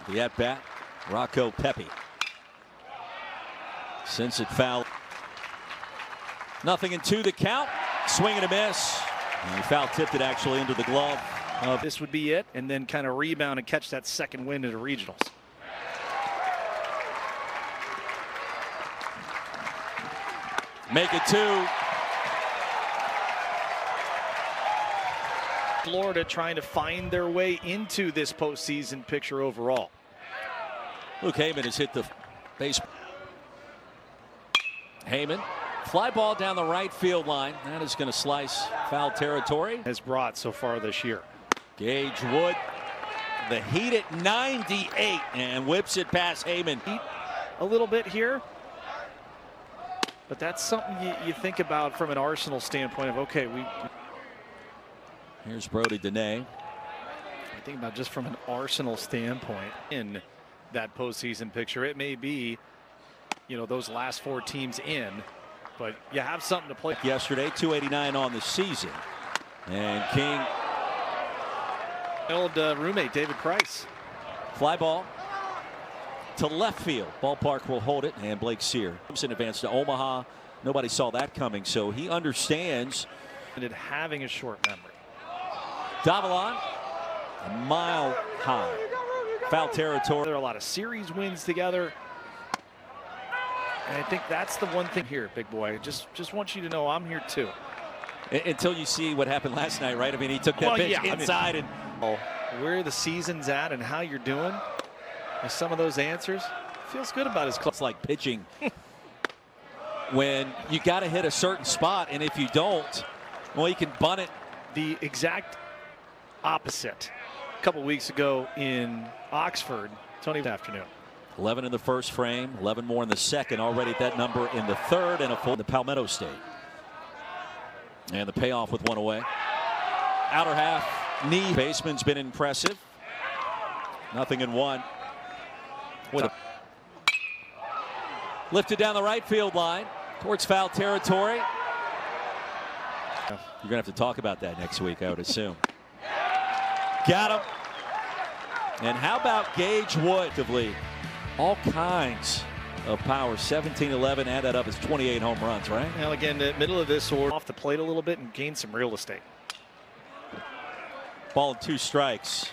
The at-bat, Rocco Pepe. Since it fouled. 0-2 the count. Swing and a miss. And he foul tipped it actually into the glove. This would be it, and then kind of rebound and catch that second win into regionals. Make it 2. Florida trying to find their way into this postseason picture overall. Luke Heyman has hit the base. Heyman, fly ball down the right field line. That is going to slice foul territory. Has brought so far this year. Gage Wood, the heat at 98, and whips it past Heyman. A little bit here, but that's something you think about from an Arsenal standpoint of, okay, Here's Brody Dene. I think about just from an Arsenal standpoint in that postseason picture. It may be, you know, those last 4 teams in, but you have something to play. Yesterday, 289 on the season. And King. Old roommate David Price. Fly ball to left field. Ballpark will hold it, and Blake Sear in advance to Omaha. Nobody saw that coming, so he understands. And having a short memory. Davalon, a mile high. Foul territory. There are a lot of series wins together. And I think that's the one thing here, big boy. Just want you to know I'm here too. Until you see what happened last night, right? I mean, he took that pitch inside and where the season's at and how you're doing with some of those answers. Feels good about his club. It's like pitching when you got to hit a certain spot, and if you don't, well, you can bunt it. The exact opposite. A couple weeks ago in Oxford, Tony afternoon. 11 in the first frame, 11 more in the second, already at that number in the third, and a full in the Palmetto State. And the payoff with 1 away. Outer half knee. Baseman's been impressive. 0-1. Lifted down the right field line towards foul territory. You're going to have to talk about that next week, I would assume. Got him. And how about Gage Wood? All kinds of power. 17-11. Add that up as 28 home runs, right? Well, again, the middle of this or off the plate a little bit and gain some real estate. Ball and 2 strikes.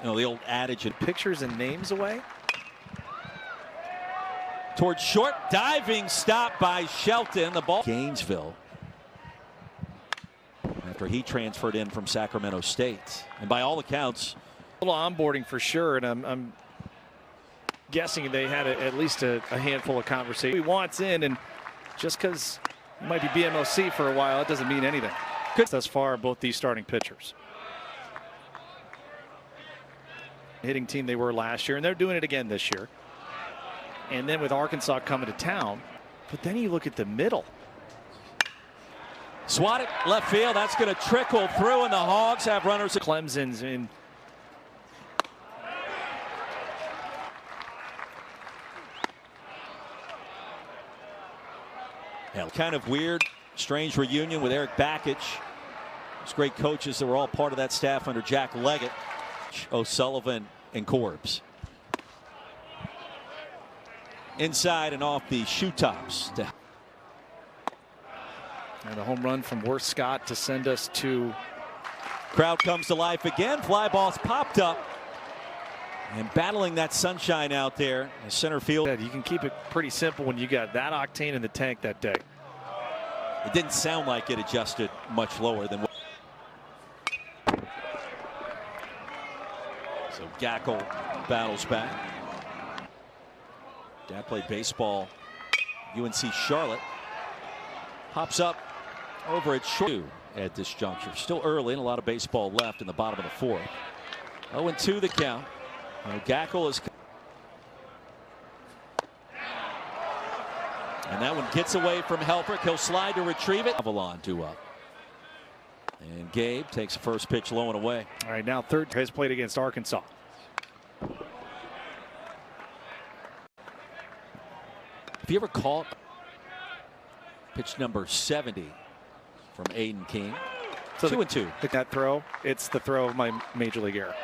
You know, the old adage. Pictures and names away. Towards short. Diving stop by Shelton. The ball. Gainesville. After he transferred in from Sacramento State. And by all accounts. A little onboarding for sure. And I'm guessing they had at least a handful of conversations. He wants in, and just because he might be BMOC for a while, it doesn't mean anything. Good thus far, both these starting pitchers. Hitting team they were last year, and they're doing it again this year. And then with Arkansas coming to town, but then you look at the middle. Swatted left field. That's going to trickle through, and the Hogs have runners. Clemson's in. Kind of weird, strange reunion with Eric Bakich. Those great coaches that were all part of that staff under Jack Leggett, O'Sullivan, and Corbs. Inside and off the shoe tops. And a home run from Worth Scott to send us to. Crowd comes to life again. Fly ball's popped up. And battling that sunshine out there in center field. You can keep it pretty simple when you got that octane in the tank that day. It didn't sound like it adjusted much lower than what. So Gackle battles back. Dad played baseball, UNC Charlotte. Hops up over at short at this juncture. Still early and a lot of baseball left in the bottom of the 4th. 0-2 the count. Gackle is. And that one gets away from Helfrich. He'll slide to retrieve it. Avalon 2 up. And Gabe takes the first pitch low and away. All right, now third has played against Arkansas. Have you ever caught pitch number 70 from Aiden King? So 2-2. That throw, it's the throw of my major league era.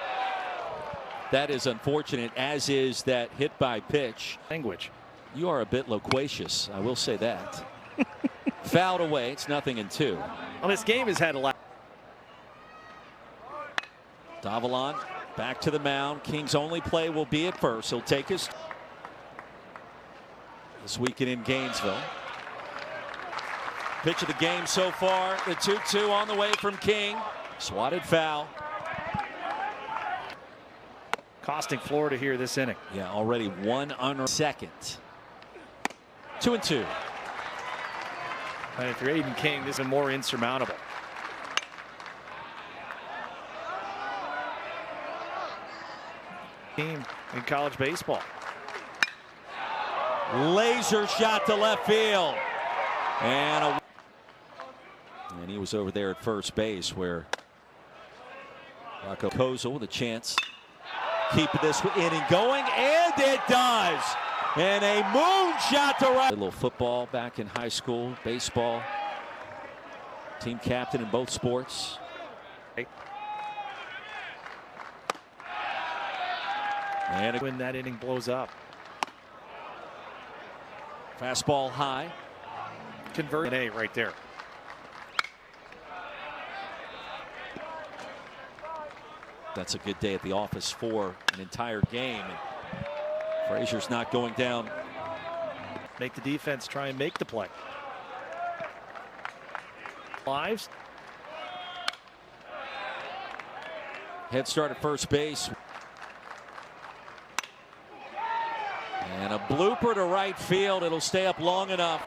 That is unfortunate, as is that hit by pitch. Language. You are a bit loquacious, I will say that. Fouled away. It's 0-2. Well, this game has had a lot. Davalon back to the mound. King's only play will be at first. He'll take his this weekend in Gainesville. Pitch of the game so far. The 2-2 on the way from King. Swatted foul. Costing Florida here this inning. Yeah, already one under second. 2-2. And if you're Aiden King, this is more insurmountable. Team in college baseball. Laser shot to left field. And he was over there at first base where Rocco Kozel with a chance. Keep this inning going, and it does. And a moonshot to right. A little football back in high school, baseball. Team captain in both sports. And when that inning blows up. Fastball high. Convert an A right there. That's a good day at the office for an entire game. Frazier's not going down. Make the defense try and make the play. Lives. Head start at first base. And a blooper to right field. It'll stay up long enough.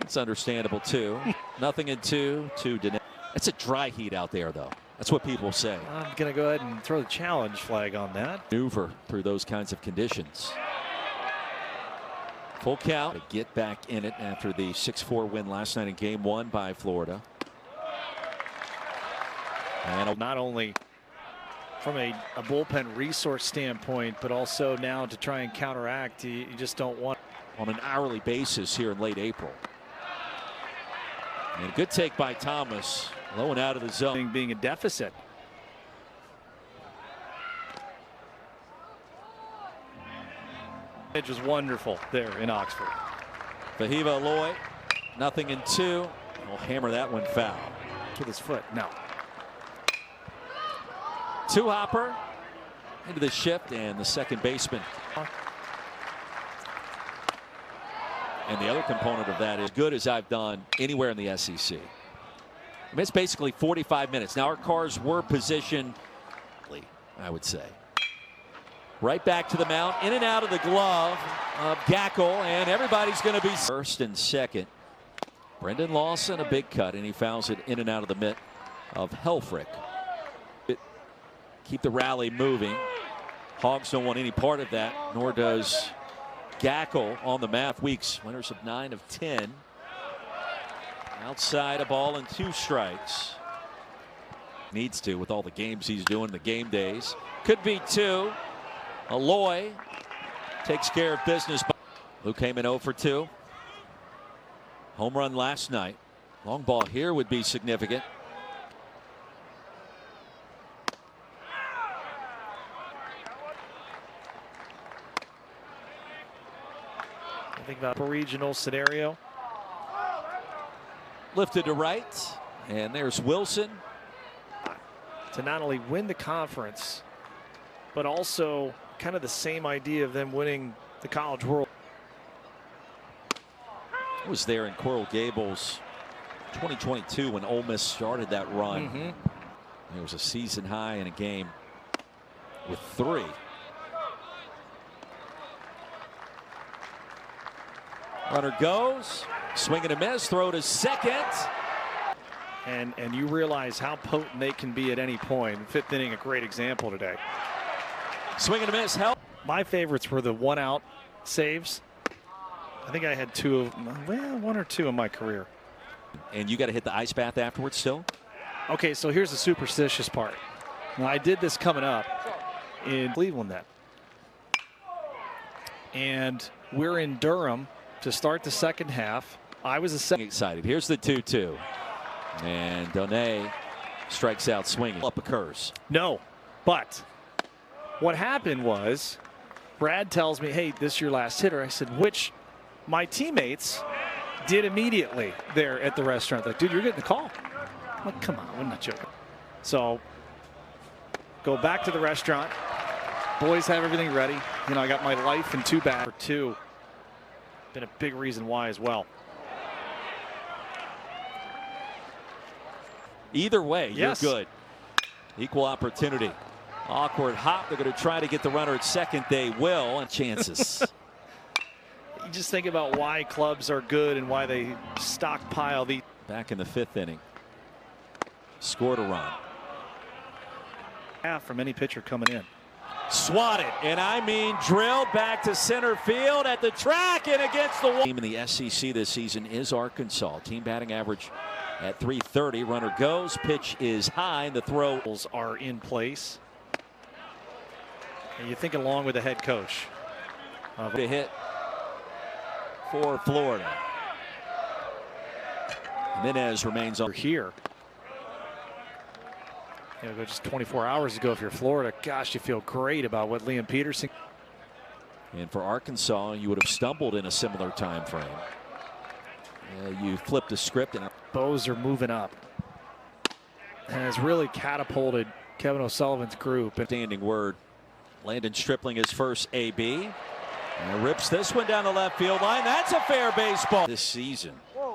It's understandable too. 0-2. 2 to. It's a dry heat out there though. That's what people say. I'm going to go ahead and throw the challenge flag on that. Maneuver through those kinds of conditions. Full count to get back in it after the 6-4 win last night in game 1 by Florida. And not only from a bullpen resource standpoint, but also now to try and counteract. You just don't want on an hourly basis here in late April. And a good take by Thomas. Low and out of the zone. Being a deficit. It was wonderful there in Oxford. Fahiva Aloy, 0-2. We'll hammer that one foul. With his foot. No. Two-hopper into the shift, and the second baseman. And the other component of that is good as I've done anywhere in the SEC. I mean, it's basically 45 minutes. Now our cars were positioned, I would say. Right back to the mound, in and out of the glove of Gackel, and everybody's going to be first and second. Brendan Lawson, a big cut, and he fouls it in and out of the mitt of Helfrich. Keep the rally moving. Hogs don't want any part of that, nor does Gackel on the math. Weeks, winners of 9 of 10. Outside, a ball and 2 strikes. Needs to with all the games he's doing, the game days. Could be 2. Aloy takes care of business. Luke Heyman 0 for 2. Home run last night. Long ball here would be significant. I think about a regional scenario. Lifted to right, and there's Wilson. To not only win the conference, but also kind of the same idea of them winning the College World. I was there in Coral Gables 2022 when Ole Miss started that run. It was a season high in a game with 3. Runner goes, swing and a miss, throw to second. And you realize how potent they can be at any point. 5th inning, a great example today. Swing and a miss, help. My favorites were the 1-out saves. I think I had 2 of, well, 1 or 2 in my career. And you got to hit the ice bath afterwards still? Okay, so here's the superstitious part. Now, I did this coming up in Cleveland then. And we're in Durham to start the second half. I was excited. Here's the 2-2. And Donay strikes out swinging. Up occurs. No, but What happened was, Brad tells me, hey, this is your last hitter. I said, which my teammates did immediately there at the restaurant. Like, dude, you're getting the call. I'm like, come on, I'm not joking. So, go back to the restaurant. Boys have everything ready. You know, I got my life in 2 bags. For 2. Been a big reason why as well. Either way, yes. You're good. Equal opportunity. Awkward hop. They're going to try to get the runner at second. They will. And chances. You just think about why clubs are good and why they stockpile the. Back in the 5th inning. Scored a run. Half from any pitcher coming in. Swatted, and I mean drilled back to center field at the track and against the wall. Team in the SEC this season is Arkansas. Team batting average at .330. Runner goes. Pitch is high, and the throws are in place. And you think along with the head coach. To hit for Florida. Jimenez remains on here. You know, just 24 hours ago, if you're Florida, gosh, you feel great about what Liam Peterson. And for Arkansas, you would have stumbled in a similar time frame. You flipped the script, and Bows are moving up. And has really catapulted Kevin O'Sullivan's group. Standing word. Landon Stripling his first AB. And rips this one down the left field line. That's a fair baseball. This season,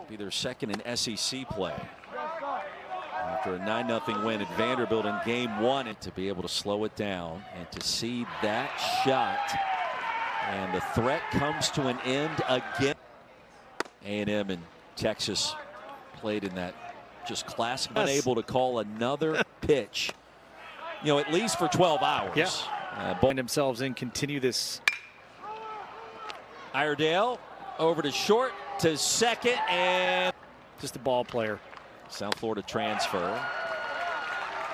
be their second in SEC play. After a 9-0 win at Vanderbilt in Game 1, and to be able to slow it down and to see that shot, and the threat comes to an end again. A&M and Texas played in that just classic. Yes. Unable to call another pitch, you know, at least for 12 hours. Yeah. Find themselves in, continue this. Iredale over to short, to second, and just a ball player. South Florida transfer.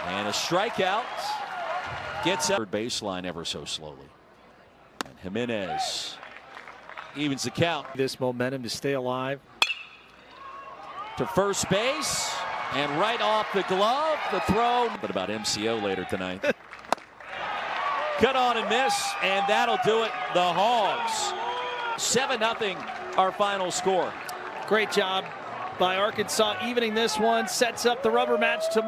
And a strikeout. Gets up third baseline ever so slowly. And Jimenez evens the count. This momentum to stay alive. To first base. And right off the glove, the throw. But about MCO later tonight. Cut on and miss. And that'll do it. The Hogs. 7-0 our final score. Great job by Arkansas, evening this one, sets up the rubber match tomorrow.